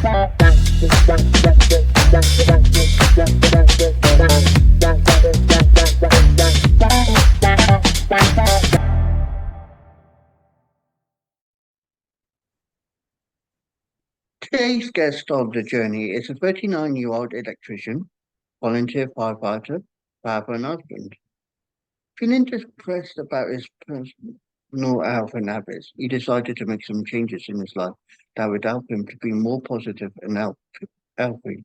Today's guest on the journey is a 39-year-old electrician, volunteer firefighter, father and husband. Feeling depressed about his personal health and habits, he decided to make some changes in his life that would help him to be more positive and healthy.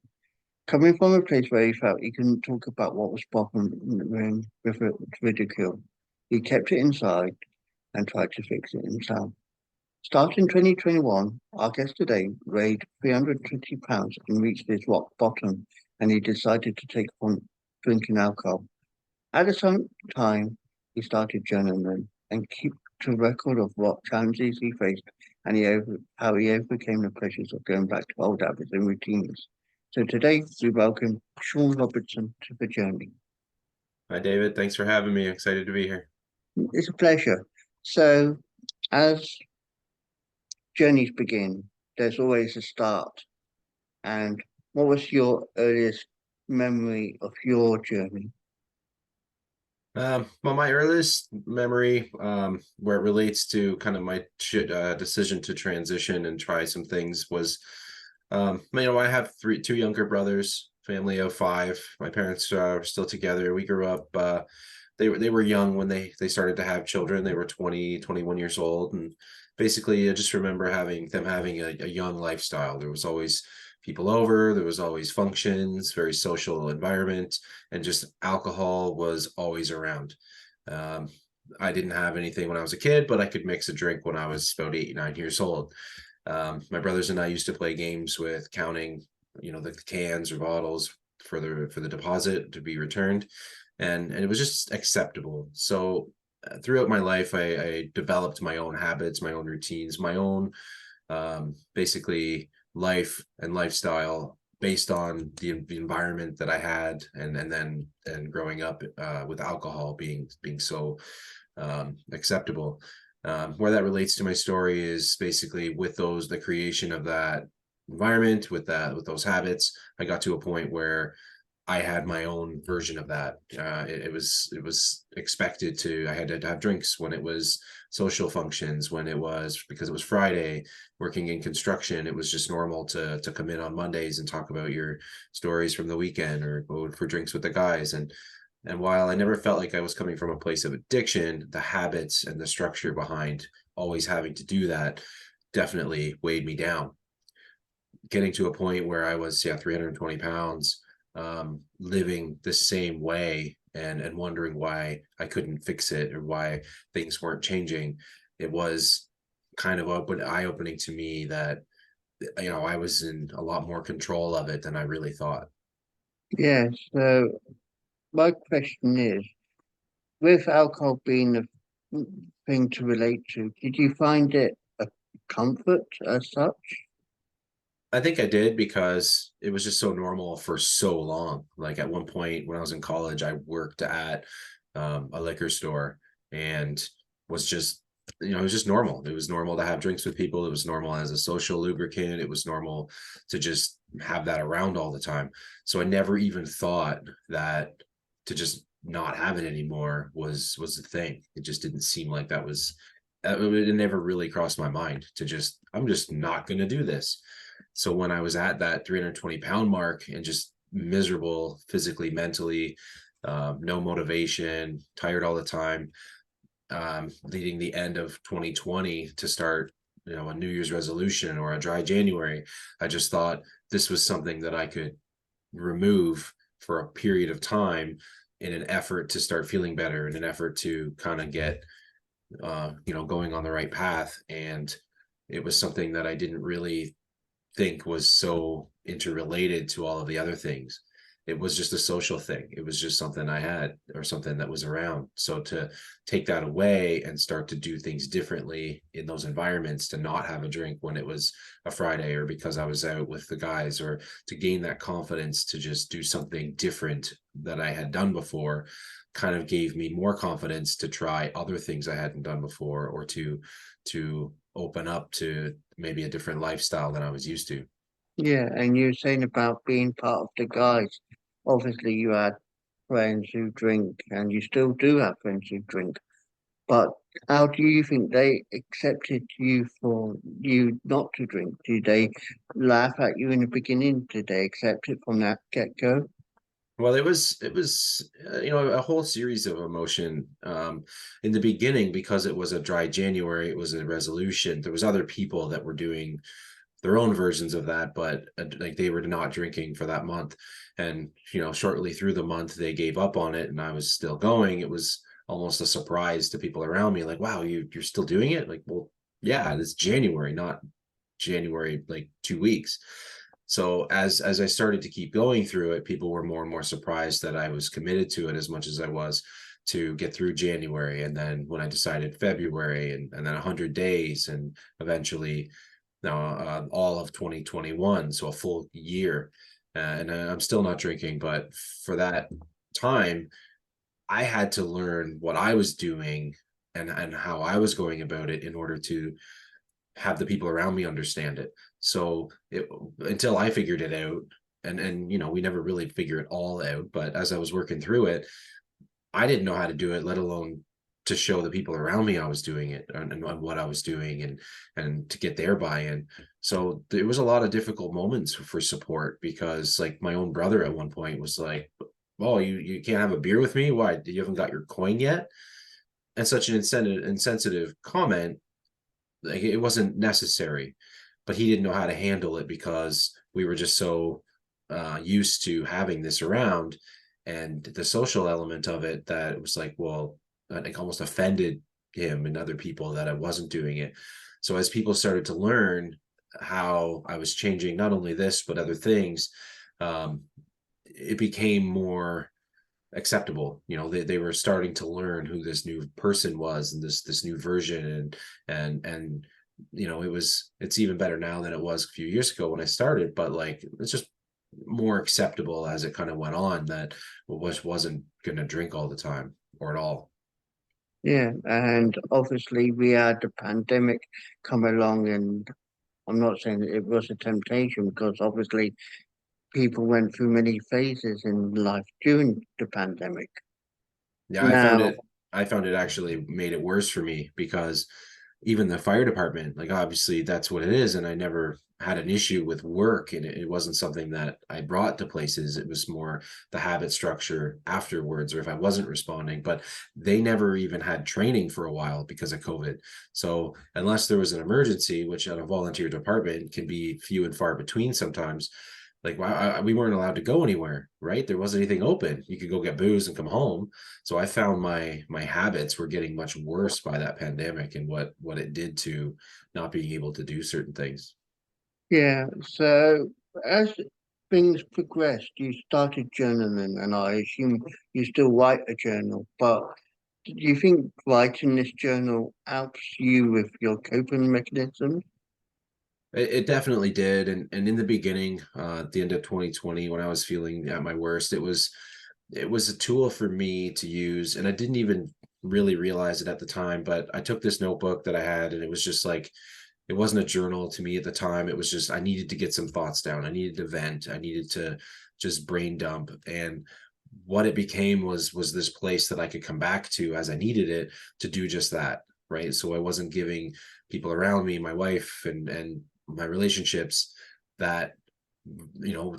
Coming from a place where he felt he couldn't talk about what was bothering him with ridicule, he kept it inside and tried to fix it himself. Starting 2021, our guest today weighed 320 pounds and reached his rock bottom, and he decided to take on drinking alcohol. At the same time, he started journaling and kept a record of what challenges he faced and how he overcame the pressures of going back to old habits and routines. So today, we welcome Sean Robertson to the journey. Hi, David. Thanks for having me. Excited to be here. It's a pleasure. So, as journeys begin, there's always a start. And what was your earliest memory of your journey? Well, my earliest memory, where it relates to kind of my decision to transition and try some things was, I have two younger brothers, family of five. My parents are still together. We grew up, they were young when they started to have children. They were 20, 21 years old. And basically, I just remember them having a young lifestyle. There was always people over, there was always functions, very social environment, and just alcohol was always around. Um, I didn't have anything when I was a kid, but I could mix a drink when I was about 8, 9 years old. My brothers and I used to play games with counting, the cans or bottles for the deposit to be returned, and it was just acceptable. So throughout my life, I developed my own habits, my own routines, my own basically life and lifestyle based on the environment that I had, and growing up with alcohol being so acceptable. Where that relates to my story is basically with the creation of that environment, with those habits, I got to a point where I had my own version of that. It was expected to. I had to have drinks when it was social functions, when it was because it was Friday. Working in construction, it was just normal to come in on Mondays and talk about your stories from the weekend or go for drinks with the guys. And while I never felt like I was coming from a place of addiction, the habits and the structure behind always having to do that definitely weighed me down. Getting to a point where I was 320 pounds, living the same way and wondering why I couldn't fix it or why things weren't changing. It was kind of eye-opening to me that I was in a lot more control of it than I really thought. Yeah, so my question is, with alcohol being a thing to relate to, did you find it a comfort as such? I think I did because it was just so normal for so long. Like at one point when I was in college, I worked at a liquor store and was just, it was just normal. It was normal to have drinks with people. It was normal as a social lubricant. It was normal to just have that around all the time. So I never even thought that to just not have it anymore was the thing. It just didn't seem like that was, it never really crossed my mind to just, I'm just not going to do this. So when I was at that 320-pound mark and just miserable physically, mentally, no motivation, tired all the time, leading the end of 2020 to start, a New Year's resolution or a dry January, I just thought this was something that I could remove for a period of time in an effort to start feeling better, in an effort to kind of get, going on the right path. And it was something that I didn't really think was so interrelated to all of the other things. It was just a social thing. It was just something I had or something that was around. So to take that away and start to do things differently in those environments, to not have a drink when it was a Friday or because I was out with the guys, or to gain that confidence to just do something different that I had done before, kind of gave me more confidence to try other things I hadn't done before, or to open up to maybe a different lifestyle than I was used to. Yeah, and you were saying about being part of the guys. Obviously, you had friends who drink, and you still do have friends who drink. But how do you think they accepted you for you not to drink? Did they laugh at you in the beginning? Did they accept it from that get-go? Well, a whole series of emotion. In the beginning, because it was a dry January, it was a resolution. There was other people that were doing their own versions of that, but like they were not drinking for that month. And shortly through the month, they gave up on it, and I was still going. It was almost a surprise to people around me, like, "Wow, you're still doing it?" Like, well, yeah, it's January, not January, like 2 weeks. So as I started to keep going through it, people were more and more surprised that I was committed to it as much as I was to get through January. And then when I decided February, and then 100 days, and eventually now all of 2021, so a full year. And I'm still not drinking, but for that time, I had to learn what I was doing and how I was going about it in order to have the people around me understand it. So until I figured it out, and we never really figure it all out, but as I was working through it, I didn't know how to do it, let alone to show the people around me I was doing it, and what I was doing, and to get their buy-in. So there was a lot of difficult moments for support, because like my own brother at one point was like, "Oh, you can't have a beer with me? Why? You haven't got your coin yet?" And such an insensitive comment, like it wasn't necessary, but he didn't know how to handle it because we were just so used to having this around, and the social element of it, that it was like, well, it almost offended him and other people that I wasn't doing it. So as people started to learn how I was changing not only this but other things, um, it became more acceptable. They were starting to learn who this new person was, and this new version, and it's even better now than it was a few years ago when I started, but like it's just more acceptable as it kind of went on, that wasn't going to drink all the time or at all. Yeah, and obviously we had the pandemic come along, and I'm not saying that it was a temptation because obviously people went through many phases in life during the pandemic. Yeah, Now, I found it actually made it worse for me, because even the fire department, like obviously that's what it is, and I never had an issue with work, and it wasn't something that I brought to places. It was more the habit structure afterwards, or if I wasn't responding. But they never even had training for a while because of COVID. So unless there was an emergency, which at a volunteer department can be few and far between sometimes, like we weren't allowed to go anywhere, right? There wasn't anything open. You could go get booze and come home. So I found my habits were getting much worse by that pandemic, and what it did to not being able to do certain things. yeah, so as things progressed, you started journaling, and I assume you still write a journal, but do you think writing this journal helps you with your coping mechanisms? It definitely did, and in the beginning, at the end of 2020, when I was feeling at my worst, it was a tool for me to use, and I didn't even really realize it at the time. But I took this notebook that I had, and it was just like, it wasn't a journal to me at the time. It was just, I needed to get some thoughts down. I needed to vent. I needed to just brain dump. And what it became was this place that I could come back to as I needed it to do just that. Right. So I wasn't giving people around me, my wife and my relationships, that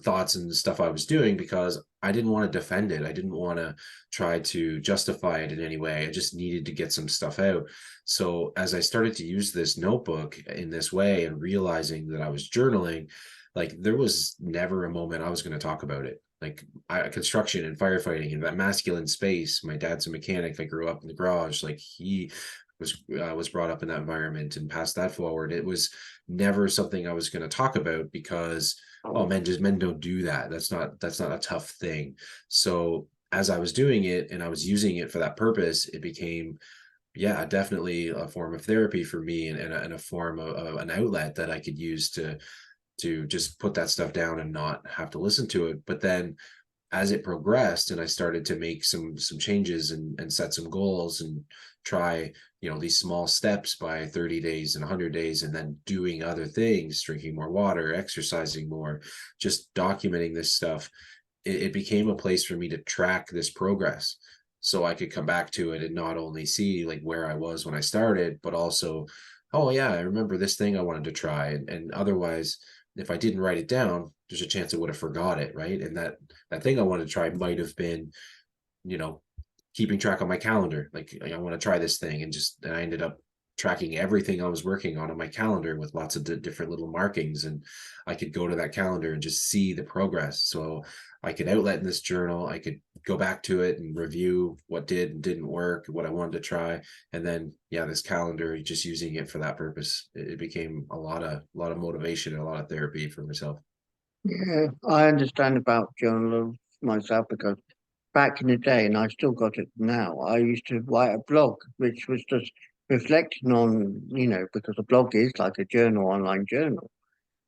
thoughts and stuff I was doing, because I didn't want to defend it. I didn't want to try to justify it in any way. I just needed to get some stuff out. So as I started to use this notebook in this way, and realizing that I was journaling, like there was never a moment I was going to talk about it. Like construction and firefighting and that masculine space. My dad's a mechanic. I grew up in the garage. Like he was brought up in that environment and passed that forward. It was never something I was going to talk about, because oh, men don't do that. That's not a tough thing. So as I was doing it and I was using it for that purpose, it became, yeah, definitely a form of therapy for me, and a form of an outlet that I could use to just put that stuff down and not have to listen to it. But then as it progressed and I started to make some changes and set some goals and try, these small steps by 30 days and 100 days, and then doing other things, drinking more water, exercising more, just documenting this stuff, it became a place for me to track this progress, so I could come back to it and not only see like where I was when I started, but also, oh yeah, I remember this thing I wanted to try. And otherwise, if I didn't write it down, there's a chance I would have forgot it, right? And that thing I wanted to try might have been, you know, keeping track on my calendar. Like, I want to try this thing, and I ended up tracking everything I was working on my calendar with lots of different little markings, and I could go to that calendar and just see the progress. So I could outlet in this journal. I could go back to it and review what did and didn't work, what I wanted to try, and then yeah, this calendar, just using it for that purpose, it became a lot of motivation and a lot of therapy for myself. Yeah, I understand about journals myself because back in the day, and I still got it now, I used to write a blog, which was just reflecting on, because a blog is like a journal, online journal.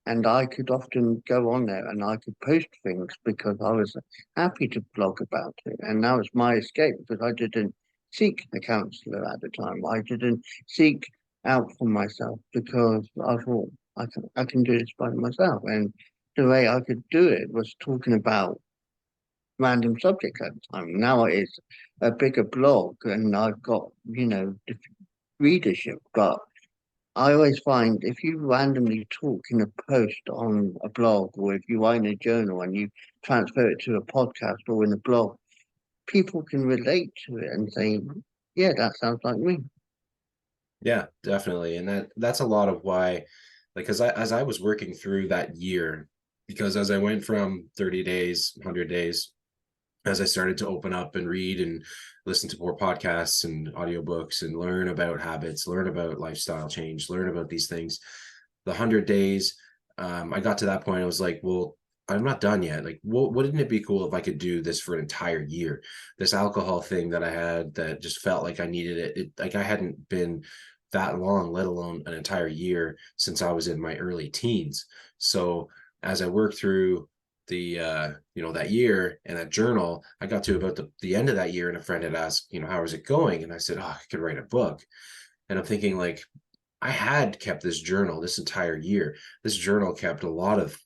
And I could often go on there and I could post things because I was happy to blog about it. And that was my escape because I didn't seek a counselor at the time. I didn't seek out for myself because I thought I can do this by myself. And the way I could do it was talking about random subjects at the time. Now it's a bigger blog and I've got, the readership, but I always find if you randomly talk in a post on a blog or if you write in a journal and you transfer it to a podcast or in a blog, people can relate to it and say, yeah, that sounds like me. Yeah, definitely. And that's a lot of why, like, as I was working through that year, because as I went from 30 days, 100 days, as I started to open up and read and listen to more podcasts and audiobooks and learn about habits, learn about lifestyle change, learn about these things, the 100 days, I got to that point. I was like, well, I'm not done yet. Like, wouldn't it be cool if I could do this for an entire year? This alcohol thing that I had that just felt like I needed it. Like I hadn't been that long, let alone an entire year, since I was in my early teens. So as I worked through that year and that journal, I got to about the end of that year, and a friend had asked, how is it going? And I said, oh, I could write a book. And I'm thinking, like, I had kept this journal this entire year. This journal kept a lot of,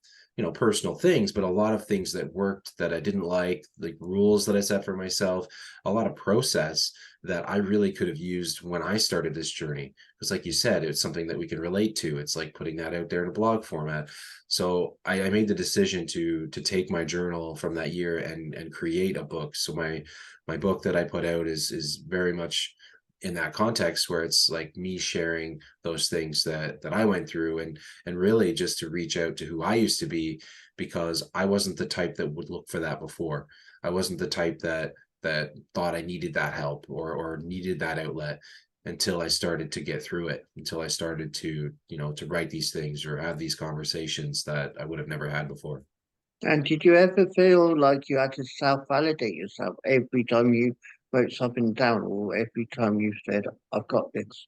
personal things, but a lot of things that worked that I didn't like rules that I set for myself, a lot of process that I really could have used when I started this journey. Because, like you said, it's something that we can relate to. It's like putting that out there in a blog format. So I made the decision to take my journal from that year and create a book. So my book that I put out is very much in that context, where it's like me sharing those things that I went through, and really just to reach out to who I used to be, because I wasn't the type that would look for that before. I wasn't the type that thought I needed that help or needed that outlet, until I started to get through it, until I started to write these things or have these conversations that I would have never had before. And did you ever feel like you had to self-validate yourself every time you wrote something down or every time you said, I've got this?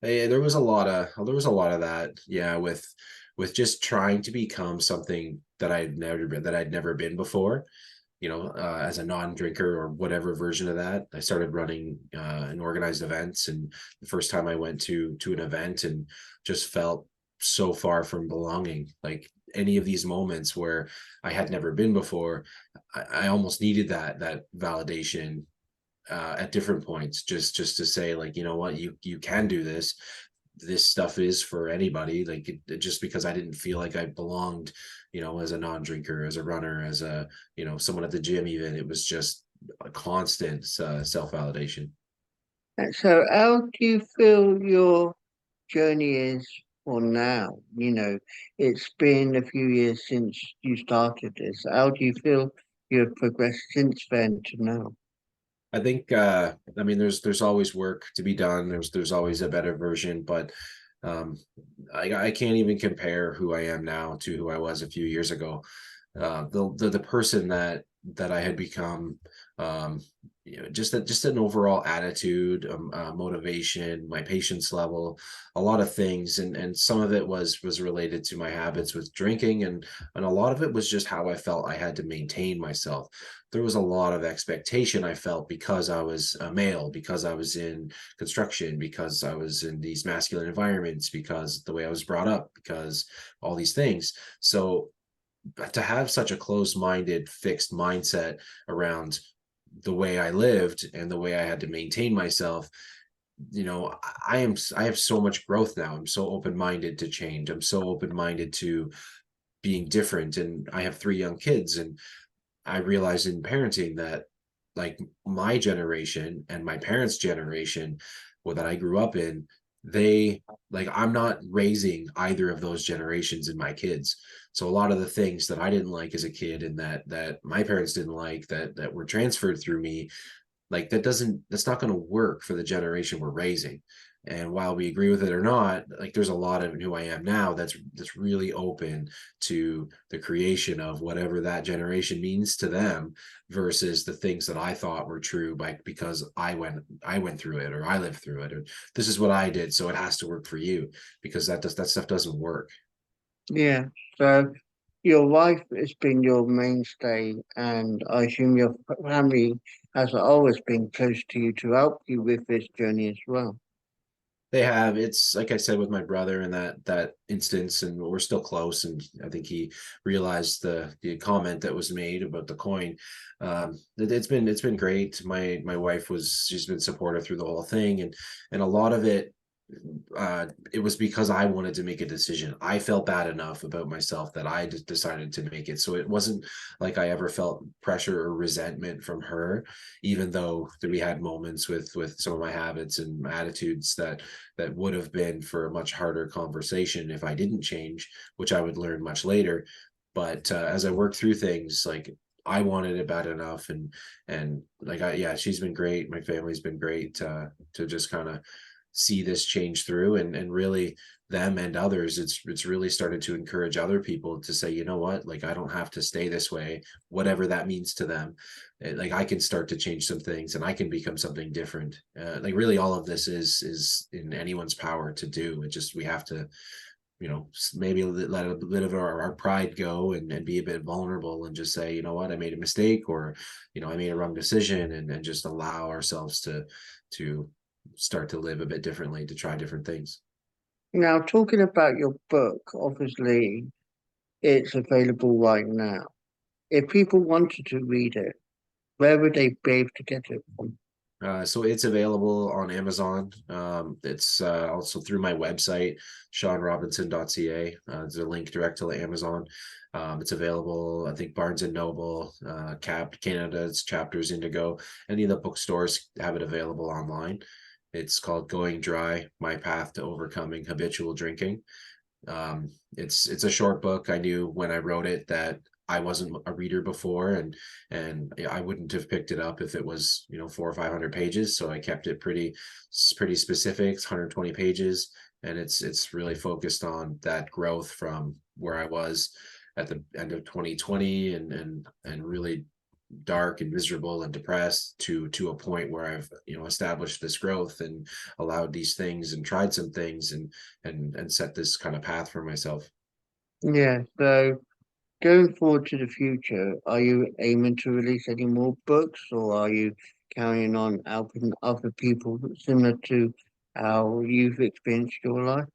There was a lot of that, yeah, with just trying to become something that I'd never been before, as a non-drinker or whatever version of that. I started running and organized events, and the first time I went to an event and just felt so far from belonging. Like, any of these moments where I had never been before, I almost needed that validation at different points, just to say, like, you know what, you can do this. This stuff is for anybody. Like, just because I didn't feel like I belonged, as a non-drinker, as a runner, as a, someone at the gym, even, it was just a constant self-validation. And so how do you feel your journey is for now? It's been a few years since you started this. How do you feel you've progressed since then to now? I think I mean, there's always work to be done. There's always a better version, but um I can't even compare who I am now to who I was a few years ago. The person that I had become, um, just an overall attitude, motivation, my patience level, a lot of things, and some of it was related to my habits with drinking, and a lot of it was just how I felt I had to maintain myself. There was a lot of expectation I felt because I was a male, because I was in construction, because I was in these masculine environments, because the way I was brought up, because all these things. So to have such a closed-minded, fixed mindset around the way I lived and the way I had to maintain myself, I have so much growth now. I'm so open-minded to change. I'm so open-minded to being different. And I have 3 young kids, and I realized in parenting that, like, my generation and my parents' generation, well, that I grew up in, they like, I'm not raising either of those generations in my kids. So a lot of the things that I didn't like as a kid, and that my parents didn't like, that were transferred through me, like, that's not going to work for the generation we're raising. And while we agree with it or not, like, there's a lot of who I am now that's really open to the creation of whatever that generation means to them, versus the things that I thought were true because I went through it, or I lived through it, or this is what I did, so it has to work for you, because that stuff doesn't work. Yeah. So your wife has been your mainstay, and I assume your family has always been close to you to help you with this journey as well. They have. It's like I said with my brother in that instance, and we're still close. And I think he realized the comment that was made about the coin. It's been great. My wife she's been supportive through the whole thing, and a lot of it, it was because I wanted to make a decision. I felt bad enough about myself that I decided to make it. So it wasn't like I ever felt pressure or resentment from her, even though that we had moments with some of my habits and attitudes that would have been for a much harder conversation if I didn't change, which I would learn much later. But as I worked through things, like, I wanted it bad enough, and like, yeah, she's been great. My family's been great, to just kind of see this change through, and really, them and others, it's really started to encourage other people to say, you know what, like, I don't have to stay this way, whatever that means to them. Like, I can start to change some things, and I can become something different. Like, really, all of this is in anyone's power to do. It just, we have to, maybe let a bit of our pride go, and be a bit vulnerable, and just say, you know what, I made a mistake, or, I made a wrong decision, and just allow ourselves to start to live a bit differently, to try different things. Now, talking about your book, obviously it's available right now. If people wanted to read it, where would they be able to get it from? So it's available on Amazon. It's also through my website, seanrobinson.ca. There's a link direct to Amazon. It's available, I think, Barnes and Noble, Canada's Chapters, Indigo. Any of the bookstores have it available online. It's called Going Dry: My Path to Overcoming Habitual Drinking. It's a short book. I knew when I wrote it that I wasn't a reader before, and I wouldn't have picked it up if it was 400 or 500 pages. So I kept it pretty specific. It's 120 pages, and it's really focused on that growth from where I was at the end of 2020, and really dark and miserable and depressed, to a point where I've established this growth, and allowed these things, and tried some things, and set this kind of path for myself. Yeah, so going forward to the future, are you aiming to release any more books, or are you carrying on helping other people similar to how you've experienced your life?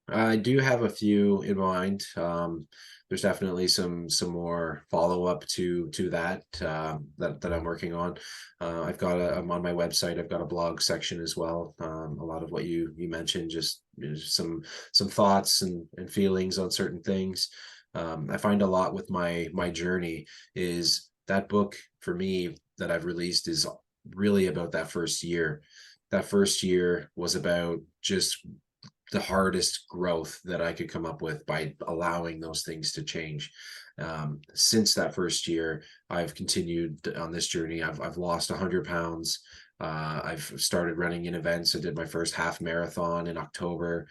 I do have a few in mind. There's definitely some more follow up to that I'm working on. I'm on my website. I've got a blog section as well. A lot of what you mentioned, just some thoughts and feelings on certain things. I find a lot with my journey is that book for me that I've released is really about that first year. That first year was about just the hardest growth that I could come up with by allowing those things to change. Since that first year, I've continued on this journey. I've lost 100 pounds. I've started running in events. I did my first half marathon in October,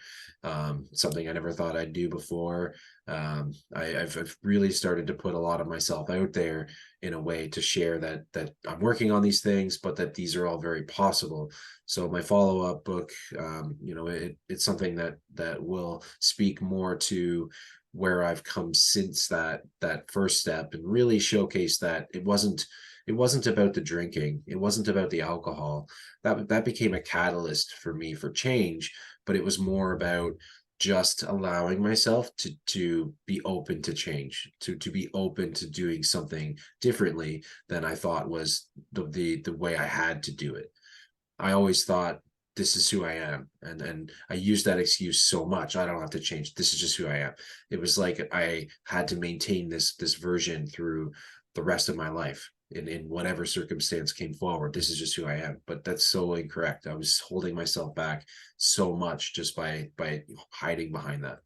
something I never thought I'd do before. I've really started to put a lot of myself out there in a way to share that I'm working on these things, but that these are all very possible. So my follow-up book, it's something that will speak more to where I've come since that first step, and really showcase that it wasn't about the drinking, it wasn't about the alcohol. That became a catalyst for me for change, but it was more about just allowing myself to be open to change, to be open to doing something differently than I thought was the way I had to do it. I always thought, this is who I am. And I used that excuse so much. I don't have to change. This is just who I am. It was like I had to maintain this version through the rest of my life in whatever circumstance came forward. This is just who I am. But that's so incorrect. I was holding myself back so much just by hiding behind that.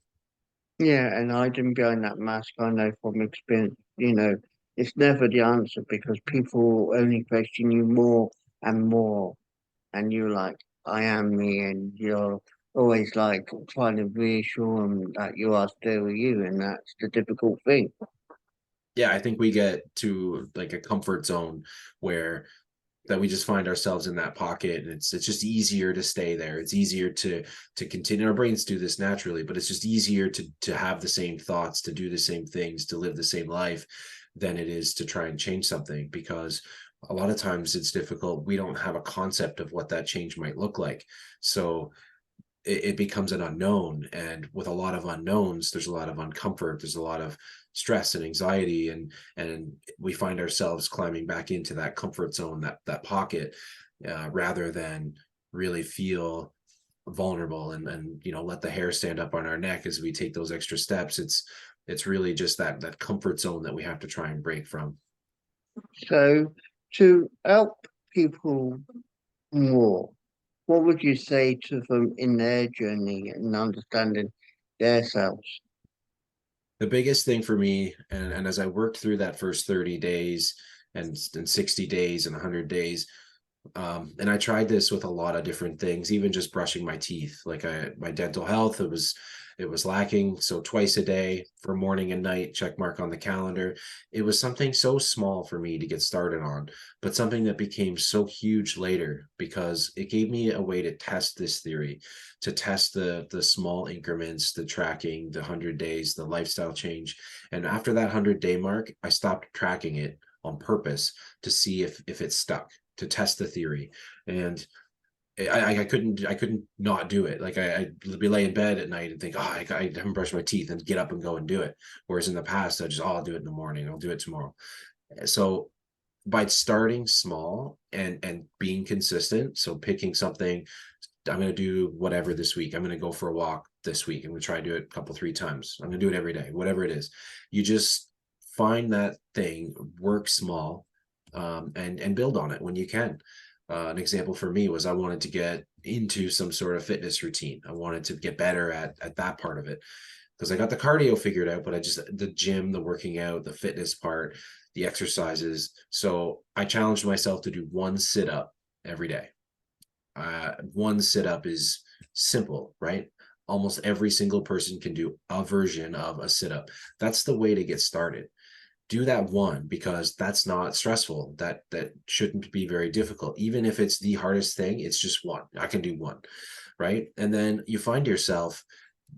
Yeah, and hiding behind that mask, I know from experience, it's never the answer because people only question you more and more. And you're like, I am me, and you're always like trying to reassure them that you are still you, and that's the difficult thing. Yeah, I think we get to like a comfort zone where that we just find ourselves in that pocket, and it's just easier to stay there. It's easier to continue. Our brains do this naturally, but it's just easier to have the same thoughts, to do the same things, to live the same life than it is to try and change something, because a lot of times it's difficult. We don't have a concept of what that change might look like. So it becomes an unknown, and with a lot of unknowns there's a lot of uncomfort, there's a lot of stress and anxiety, and we find ourselves climbing back into that comfort zone, that pocket, rather than really feel vulnerable and let the hair stand up on our neck as we take those extra steps. It's really just that comfort zone that we have to try and break from. So, to help people more, what would you say to them in their journey and understanding themselves? The biggest thing for me, and as I worked through that first 30 days and 60 days and 100 days, and I tried this with a lot of different things, even just brushing my teeth. Like my dental health, it was lacking. So twice a day for morning and night, check mark on the calendar. It was something so small for me to get started on, but something that became so huge later because it gave me a way to test this theory, to test the small increments, the tracking, the 100 days, the lifestyle change. And after that 100-day mark, I stopped tracking it on purpose to see if it stuck, to test the theory. And I couldn't not do it. Like I'd be lay in bed at night and think, oh, I haven't brushed my teeth, and get up and go and do it. Whereas in the past, I just, oh, I'll do it in the morning, I'll do it tomorrow. So by starting small and being consistent, so picking something, I'm going to do whatever this week. I'm going to go for a walk this week. I'm going to try to do it a couple, 3 times. I'm going to do it every day, whatever it is. You just find that thing, work small, and build on it when you can. An example for me was I wanted to get into some sort of fitness routine. I wanted to get better at that part of it because I got the cardio figured out, but I just, the gym, the working out, the fitness part, the exercises. So I challenged myself to do one sit up every day. One sit up is simple, right? Almost every single person can do a version of a sit up. That's the way to get started. Do that one, because that's not stressful. That shouldn't be very difficult. Even if it's the hardest thing, it's just one. I can do one, right? And then you find yourself,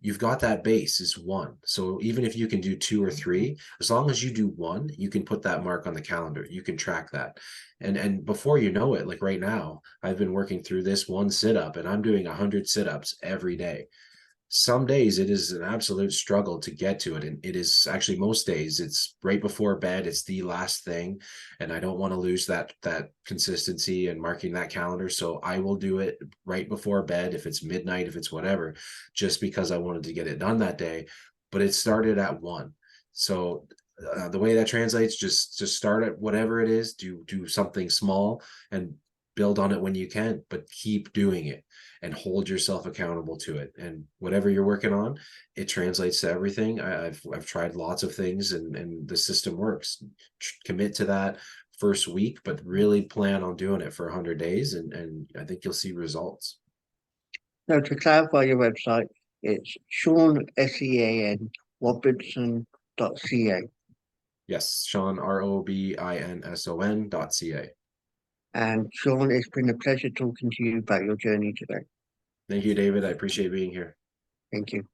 you've got that base is one. So even if you can do two or three, as long as you do one, you can put that mark on the calendar. You can track that. And before you know it, like right now, I've been working through this one sit up, and I'm doing 100 sit ups every day. Some days it is an absolute struggle to get to it, and it is actually most days it's right before bed, it's the last thing, and I don't want to lose that consistency and marking that calendar, so I will do it right before bed, if it's midnight, if it's whatever, just because I wanted to get it done that day. But it started at 1. So the way that translates, just start at whatever it is, do something small and build on it when you can, but keep doing it and hold yourself accountable to it. And whatever you're working on, it translates to everything. I've tried lots of things, and the system works. Commit to that, first week, but really plan on doing it for 100 days, and I think you'll see results. Now, to clarify your website, it's Sean, SEAN, Robinson.ca. Yes, Sean, ROBINSON.ca. And Sean, it's been a pleasure talking to you about your journey today. Thank you, David. I appreciate being here. Thank you.